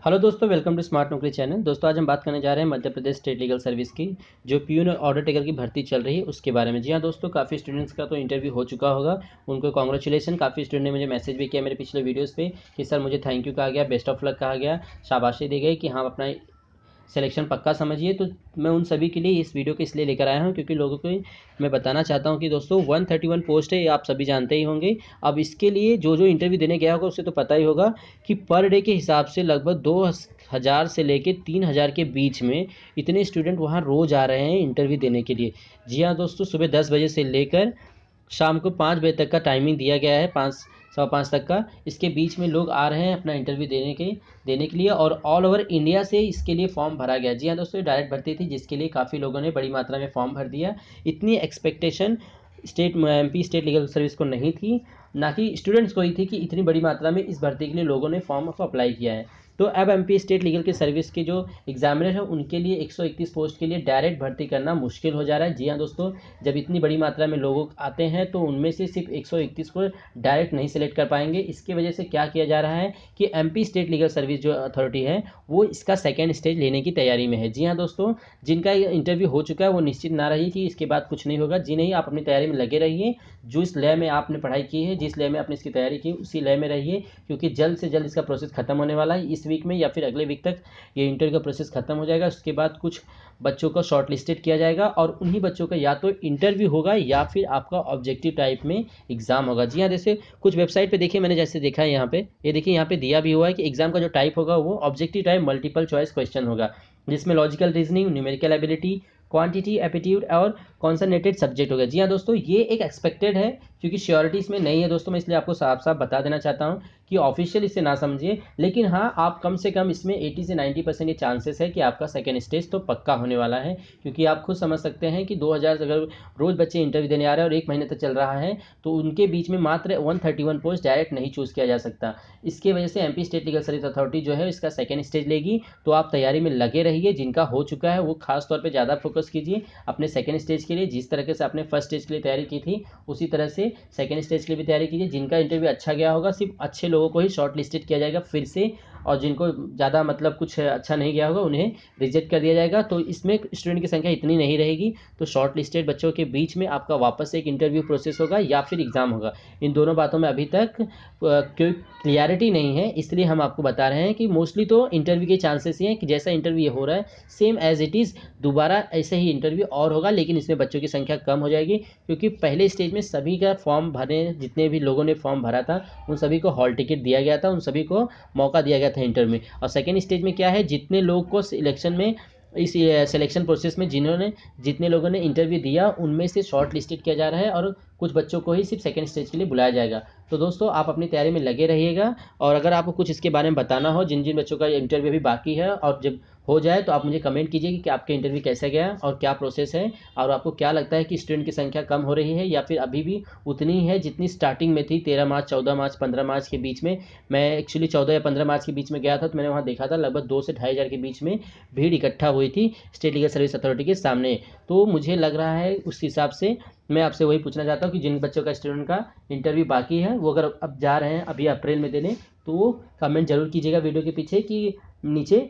Hello दोस्तों, welcome to smart नौकरी channel. दोस्तों आज हम बात करने जा रहे हैं Madhya Pradesh state legal service की जो प्यून और ऑर्डर टेकर की भर्ती चल रही है उसके बारे में। जी हाँ दोस्तों, काफ़ी स्टूडेंट्स का तो इंटरव्यू हो चुका होगा, उनको कॉन्ग्रेचुलेसन। काफ़ी स्टूडेंट ने मुझे मैसेज भी किया मेरे पिछले वीडियोज़ पे कि सर मुझे थैंक यू कहा गया, बेस्ट ऑफ लक कहा गया, शाबाशी दी गई कि हाँ अपना सिलेक्शन पक्का समझिए। तो मैं उन सभी के लिए इस वीडियो को इसलिए लेकर आया हूं क्योंकि लोगों को मैं बताना चाहता हूं कि दोस्तों 131 पोस्ट है, ये आप सभी जानते ही होंगे। अब इसके लिए जो जो इंटरव्यू देने गया होगा उसे तो पता ही होगा कि पर डे के हिसाब से लगभग 2000 से लेकर 3000 के बीच में इतने स्टूडेंट वहाँ रोज़ आ रहे हैं इंटरव्यू देने के लिए। जी हाँ दोस्तों, सुबह 10 बजे से लेकर शाम को 5 बजे तक का टाइमिंग दिया गया है, 5 सवा 5 तक का। इसके बीच में लोग आ रहे हैं अपना इंटरव्यू देने के लिए और ऑल ओवर इंडिया से इसके लिए फॉर्म भरा गया। जी हाँ दोस्तों, डायरेक्ट भर्ती थी जिसके लिए काफ़ी लोगों ने बड़ी मात्रा में फॉर्म भर दिया। इतनी expectation MP state legal service को नहीं थी, ना कि स्टूडेंट्स को ही थी कि इतनी बड़ी मात्रा में इस भर्ती के लिए लोगों ने फॉर्म को अप्लाई किया है। तो अब एमपी स्टेट लीगल के सर्विस के जो एग्जामिनर हैं उनके लिए 131 पोस्ट के लिए डायरेक्ट भर्ती करना मुश्किल हो जा रहा है। जी हाँ दोस्तों, जब इतनी बड़ी मात्रा में लोग आते हैं तो उनमें से सिर्फ 131 को डायरेक्ट नहीं सिलेक्ट कर पाएंगे। इसकी वजह से क्या किया जा रहा है कि एमपी स्टेट लीगल सर्विस जो अथॉरिटी है वो इसका सेकेंड स्टेज लेने की तैयारी में है। जी हाँ दोस्तों, जिनका इंटरव्यू हो चुका है वो निश्चित ना रही कि इसके बाद कुछ नहीं होगा। जी नहीं, आप अपनी तैयारी में लगे रहिए। जो इस लय में आपने पढ़ाई की है, जिस लय में आपने इसकी तैयारी की उसी लय में रहिए, क्योंकि जल्द से जल्द इसका प्रोसेस खत्म होने वाला है। इस वीक में या फिर अगले वीक तक ये इंटरव्यू का प्रोसेस खत्म हो जाएगा। उसके बाद कुछ बच्चों को शॉर्ट लिस्टेड किया जाएगा और उन्हीं बच्चों का या तो इंटरव्यू होगा या फिर आपका ऑब्जेक्टिव टाइप में एग्जाम होगा। जी हाँ, जैसे कुछ वेबसाइट पे देखिए, मैंने जैसे देखा है यहाँ पे, ये देखिए यहाँ पे दिया भी हुआ है कि एग्जाम का जो टाइप होगा वो objective type multiple choice question होगा, जिसमें logical reasoning, numerical ability, quantity aptitude और कॉन्सर्नेटेड सब्जेक्ट हो गया। जी हाँ दोस्तों, ये एक एक्सपेक्टेड है क्योंकि श्योरिटी इसमें नहीं है दोस्तों। मैं इसलिए आपको साफ साफ बता देना चाहता हूँ कि ऑफिशियल इसे ना समझिए, लेकिन हाँ आप कम से कम इसमें 80 से 90% ये चांसेस है कि आपका सेकेंड स्टेज तो पक्का होने वाला है। क्योंकि आप खुद समझ सकते हैं कि 2000 अगर रोज़ बच्चे इंटरव्यू देने आ रहे हैं और 1 महीने तक चल रहा है तो उनके बीच में मात्र 131 पोस्ट डायरेक्ट नहीं चूज़ किया जा सकता। इसकी वजह से MP state legal service authority जो है इसका सेकेंड स्टेज लेगी। तो आप तैयारी में लगे रहिए। जिनका हो चुका है वो खास तौर पर ज़्यादा फोकस कीजिए अपने सेकेंड स्टेज के लिए। जिस तरह से आपने फर्स्ट स्टेज के लिए तैयारी की थी उसी तरह से सेकेंड स्टेज के लिए भी तैयारी कीजिए। जिनका इंटरव्यू अच्छा गया होगा सिर्फ अच्छे लोगों को ही शॉर्ट लिस्टेड किया जाएगा फिर से, और जिनको ज़्यादा मतलब कुछ अच्छा नहीं गया होगा उन्हें रिजेक्ट कर दिया जाएगा। तो इसमें स्टूडेंट की संख्या इतनी नहीं रहेगी। तो शॉर्ट लिस्टेड बच्चों के बीच में आपका वापस से एक इंटरव्यू प्रोसेस होगा या फिर एग्ज़ाम होगा। इन दोनों बातों में अभी तक कोई क्लियरिटी नहीं है, इसलिए हम आपको बता रहे हैं कि मोस्टली तो इंटरव्यू के चांसेस ही हैं कि जैसा इंटरव्यू ये हो रहा है सेम एज इट इज़ दोबारा ऐसे ही इंटरव्यू और होगा, लेकिन इसमें बच्चों की संख्या कम हो जाएगी। क्योंकि पहले स्टेज में सभी का फॉर्म भरे, जितने भी लोगों ने फॉर्म भरा था उन सभी को हॉल टिकट दिया गया था, उन सभी को मौका दिया गया था इंटरव्यू में। और सेकेंड स्टेज में क्या है, जितने लोग को सिलेक्शन में इस सिलेक्शन प्रोसेस में जितने लोगों ने इंटरव्यू दिया उनमें से शॉर्ट लिस्टेड किया जा रहा है और कुछ बच्चों को ही सिर्फ सेकेंड स्टेज के लिए बुलाया जाएगा। तो दोस्तों आप अपनी तैयारी में लगे रहिएगा। और अगर आपको कुछ इसके बारे में बताना हो, जिन जिन बच्चों का इंटरव्यू भी बाकी है और जब हो जाए तो आप मुझे कमेंट कीजिए कि आपके इंटरव्यू कैसे गया और क्या प्रोसेस है, और आपको क्या लगता है कि स्टूडेंट की संख्या कम हो रही है या फिर अभी भी उतनी ही है जितनी स्टार्टिंग में थी। 13 मार्च, 14 मार्च, 15 मार्च के बीच में, मैं एक्चुअली 14 या 15 मार्च के बीच में गया था तो मैंने वहाँ देखा था लगभग 2 से 2500 के बीच में भीड़ इकट्ठा हुई थी स्टेट लीगल सर्विस अथॉरिटी के सामने। तो मुझे लग रहा है उस हिसाब से मैं आपसे वही पूछना चाहता हूँ कि जिन बच्चों का स्टूडेंट का इंटरव्यू बाकी है वो अगर अब जा रहे हैं अभी अप्रैल में देने, तो वो कमेंट जरूर कीजिएगा वीडियो के पीछे कि नीचे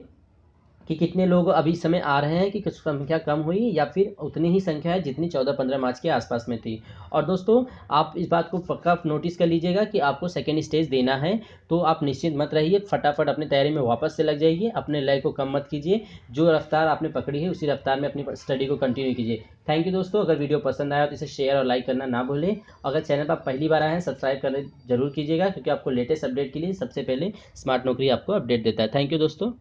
कि कितने लोग अभी समय आ रहे हैं, कि कुछ संख्या कम हुई या फिर उतनी ही संख्या है जितनी 14-15 मार्च के आसपास में थी। और दोस्तों आप इस बात को पक्का नोटिस कर लीजिएगा कि आपको सेकेंड स्टेज देना है, तो आप निश्चिंत मत रहिए, फटाफट अपनी तैयारी में वापस से लग जाइए, अपने लय को कम मत कीजिए। जो रफ्तार आपने पकड़ी है उसी रफ्तार में अपनी स्टडी को कंटिन्यू कीजिए। थैंक यू दोस्तों। अगर वीडियो पसंद आया तो इसे शेयर और लाइक करना ना भूलें। अगर चैनल पर आप पहली बार आए हैं सब्सक्राइब करना जरूर कीजिएगा, क्योंकि आपको लेटेस्ट अपडेट के लिए सबसे पहले स्मार्ट नौकरी आपको अपडेट देता है। थैंक यू दोस्तों।